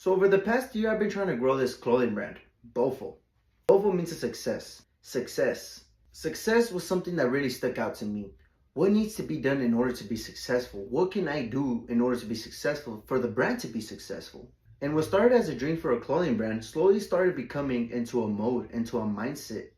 So over the past year, I've been trying to grow this clothing brand, Boffo. Boffo means a success. Success. Success was something that really stuck out to me. What needs to be done in order to be successful? What can I do in order to be successful for the brand to be successful? And what started as a dream for a clothing brand slowly started becoming into a mode, into a mindset.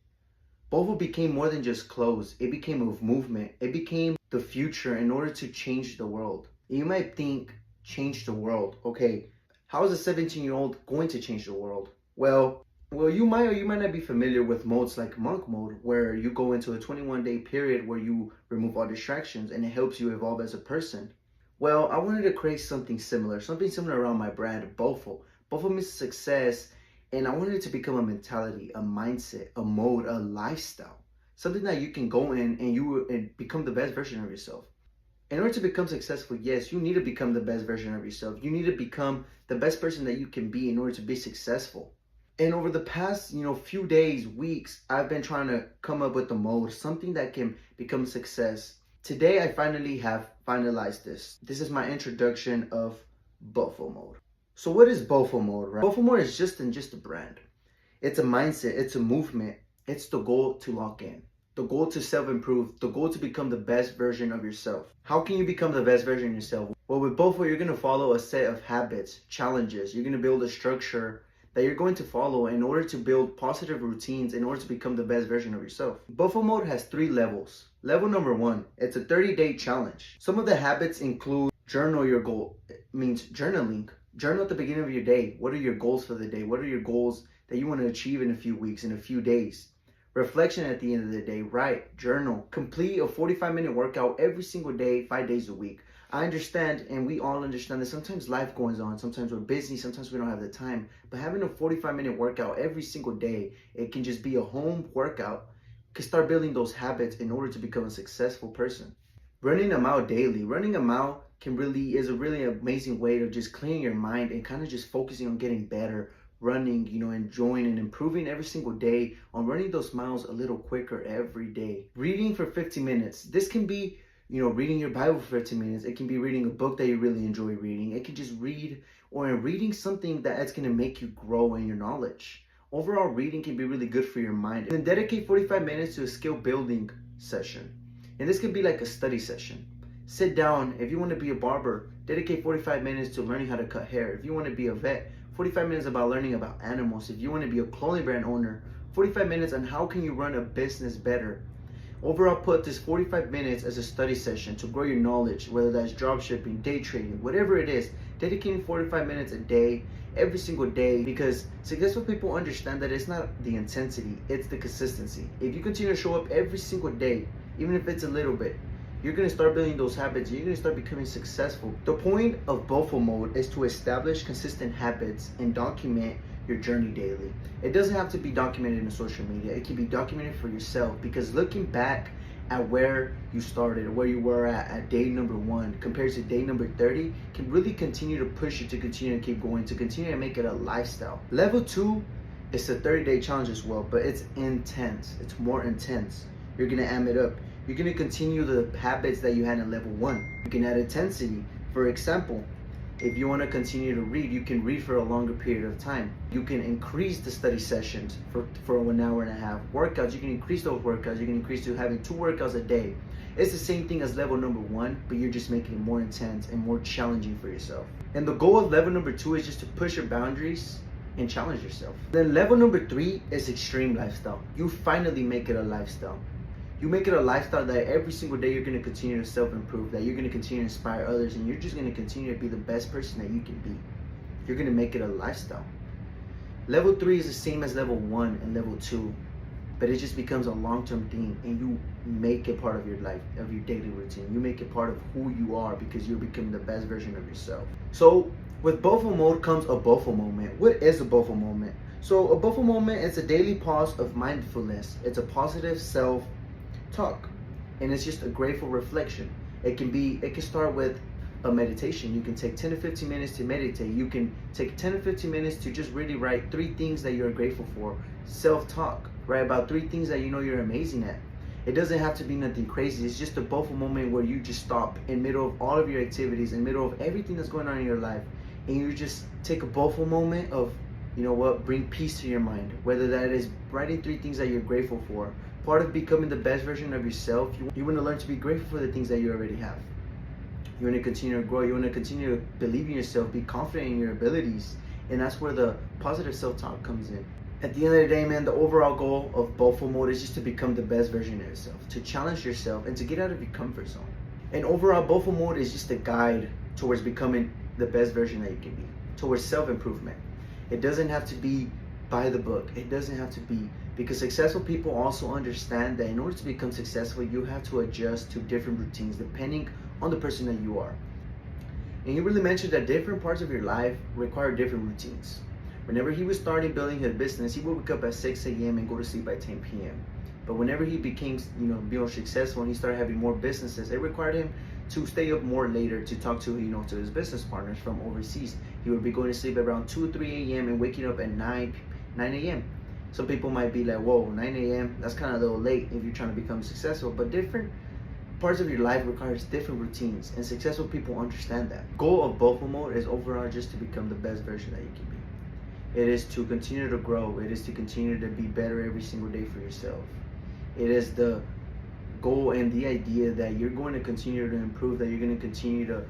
Boffo became more than just clothes. It became a movement. It became the future in order to change the world. You might think, change the world. Okay, how is a 17-year-old going to change the world? Well, you might or you might not be familiar with modes like monk mode, where you go into a 21-day period where you remove all distractions and it helps you evolve as a person. Well, I wanted to create something similar around my brand, Boffo. Boffo means success, and I wanted it to become a mentality, a mindset, a mode, a lifestyle. Something that you can go in and become the best version of yourself. In order to become successful, yes, you need to become the best version of yourself. You need to become the best person that you can be in order to be successful. And over the past, few days, weeks, I've been trying to come up with a mode, something that can become a success. Today, I finally have finalized this. This is my introduction of Boffo mode. So what is Boffo mode, right? Boffo mode is just a brand. It's a mindset, it's a movement. It's the goal to lock in. The goal to self-improve, the goal to become the best version of yourself. How can you become the best version of yourself? Well, with Boffo, you're going to follow a set of habits, challenges. You're going to build a structure that you're going to follow in order to build positive routines in order to become the best version of yourself. Boffo mode has 3 levels. Level number 1, it's a 30-day challenge. Some of the habits include journal your goal. It means journaling. Journal at the beginning of your day. What are your goals for the day? What are your goals that you want to achieve in a few weeks, in a few days? Reflection at the end of the day. Write, journal. Complete a 45-minute workout every single day, 5 days a week. I understand, and we all understand that sometimes life goes on. Sometimes we're busy. Sometimes we don't have the time. But having a 45-minute workout every single day, it can just be a home workout. You can start building those habits in order to become a successful person. Running a mile daily. Running a mile is a really amazing way to just clearing your mind and kind of just focusing on getting better. Running, enjoying and improving every single day on running those miles a little quicker every day. Reading for 15 minutes. This can be, reading your Bible for 15 minutes. It can be reading a book that you really enjoy reading. It can just reading something that's going to make you grow in your knowledge. Overall, reading can be really good for your mind. And then dedicate 45 minutes to a skill building session. And this could be like a study session. Sit down. If you want to be a barber, dedicate 45 minutes to learning how to cut hair. If you want to be a vet, 45 minutes about learning about animals. If you want to be a clothing brand owner, 45 minutes on how can you run a business better. Overall, put this 45 minutes as a study session to grow your knowledge, whether that's drop shipping, day trading, whatever it is. Dedicating 45 minutes a day, every single day, because successful people understand that it's not the intensity, it's the consistency. If you continue to show up every single day, even if it's a little bit, you're going to start building those habits. You're going to start becoming successful. The point of Boffo mode is to establish consistent habits and document your journey daily. It doesn't have to be documented in social media. It can be documented for yourself, because looking back at where you started, where you were at day number 1 compared to day number 30 can really continue to push you to continue to keep going, to continue to make it a lifestyle. Level 2 is a 30-day challenge as well, but it's intense. It's more intense. You're going to amp it up. You're going to continue the habits that you had in level 1. You can add intensity. For example, if you want to continue to read, you can read for a longer period of time. You can increase the study sessions for 1 hour and a half. Workouts, you can increase those workouts. You can increase to having 2 workouts a day. It's the same thing as level number 1, but you're just making it more intense and more challenging for yourself. And the goal of level number 2 is just to push your boundaries and challenge yourself. Then level number 3 is extreme lifestyle. You finally make it a lifestyle. You make it a lifestyle that every single day you're going to continue to self-improve, that you're going to continue to inspire others, and you're just going to continue to be the best person that you can be. You're going to make it a lifestyle. Level 3 is the same as level 1 and level 2, but it just becomes a long-term thing, and you make it part of your life, of your daily routine. You make it part of who you are, because you're becoming the best version of yourself. So with Boffo mode comes a Boffo moment. What is a Boffo moment? So a Boffo moment is a daily pause of mindfulness. It's a positive self-talk, and it's just a grateful reflection. It can start with a meditation. You can take 10 to 15 minutes to meditate. You can take 10 to 15 minutes to just really write 3 things that you're grateful for. Self-talk, write about 3 things that you know you're amazing at. It doesn't have to be nothing crazy. It's just a Boffo moment where you just stop in middle of all of your activities, in middle of everything that's going on in your life, and you just take a Boffo moment of, you know what, bring peace to your mind. Whether that is writing 3 things that you're grateful for. Part of becoming the best version of yourself, you want to learn to be grateful for the things that you already have. You want to continue to grow. You want to continue to believe in yourself, be confident in your abilities. And that's where the positive self-talk comes in. At the end of the day, man, the overall goal of Boffo mode is just to become the best version of yourself, to challenge yourself, and to get out of your comfort zone. And overall, Boffo mode is just a guide towards becoming the best version that you can be, towards self-improvement. It doesn't have to be by the book. It doesn't have to be, because successful people also understand that in order to become successful, you have to adjust to different routines depending on the person that you are. And he really mentioned that different parts of your life require different routines. Whenever he was starting building his business, he would wake up at 6 a.m. and go to sleep by 10 p.m. But whenever he became, more successful and he started having more businesses, it required him to stay up more later to talk to, to his business partners from overseas. He would be going to sleep around 2 or 3 a.m. and waking up at 9 a.m. Some people might be like, whoa, 9 a.m., that's kind of a little late if you're trying to become successful. But different parts of your life requires different routines, and successful people understand that. Goal of Boffo mode is overall just to become the best version that you can be. It is to continue to grow. It is to continue to be better every single day for yourself. It is the goal and the idea that you're going to continue to improve, that you're going to continue to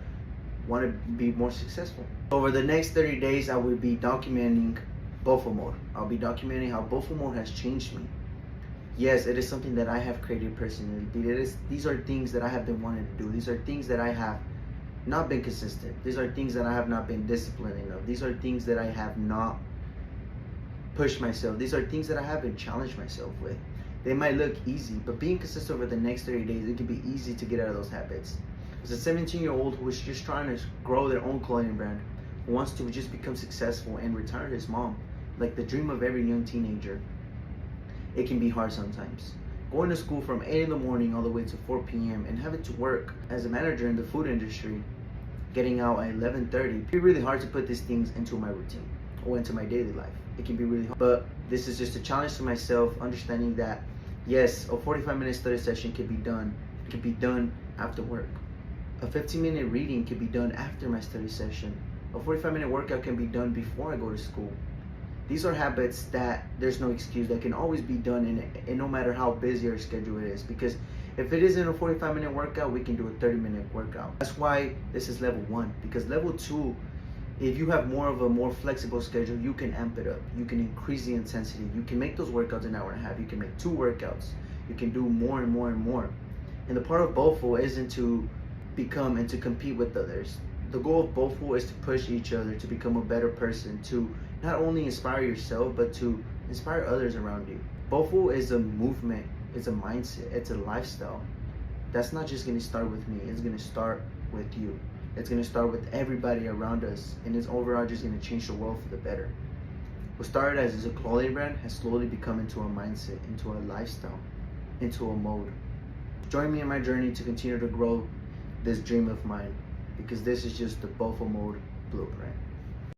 want to be more successful. Over the next 30 days, I will be documenting Boffo mode. I'll be documenting how Boffo mode has changed me. Yes, it is something that I have created personally. These are things that I have been wanting to do. These are things that I have not been consistent. These are things that I have not been disciplined enough. These are things that I have not pushed myself. These are things that I haven't challenged myself with. They might look easy, but being consistent over the next 30 days, it can be easy to get out of those habits. As a 17-year-old who is just trying to grow their own clothing brand, who wants to just become successful and retire his mom, like the dream of every young teenager, it can be hard sometimes. Going to school from 8 in the morning all the way to 4 p.m. and having to work as a manager in the food industry, getting out at 11:30, it can be really hard to put these things into my routine or into my daily life. It can be really hard. But this is just a challenge to myself, understanding that yes, a 45-minute study session can be done. It can be done after work. A 15-minute reading can be done after my study session. A 45-minute workout can be done before I go to school. These are habits that there's no excuse, that can always be done and no matter how busy our schedule is. Because if it isn't a 45-minute workout, we can do a 30-minute workout. That's why this is level 1. Because level 2, if you have more of a more flexible schedule, you can amp it up. You can increase the intensity. You can make those workouts an hour and a half. You can make 2 workouts. You can do more and more and more. And the part of Boffo isn't to become and to compete with others. The goal of Boffo is to push each other to become a better person, to not only inspire yourself, but to inspire others around you. Boffo is a movement, it's a mindset, it's a lifestyle. That's not just gonna start with me, it's gonna start with you. It's gonna start with everybody around us, and it's overall just gonna change the world for the better. What started as a clothing brand has slowly become into a mindset, into a lifestyle, into a mode. Join me in my journey to continue to grow this dream of mine, because this is just the Boffo mode blueprint.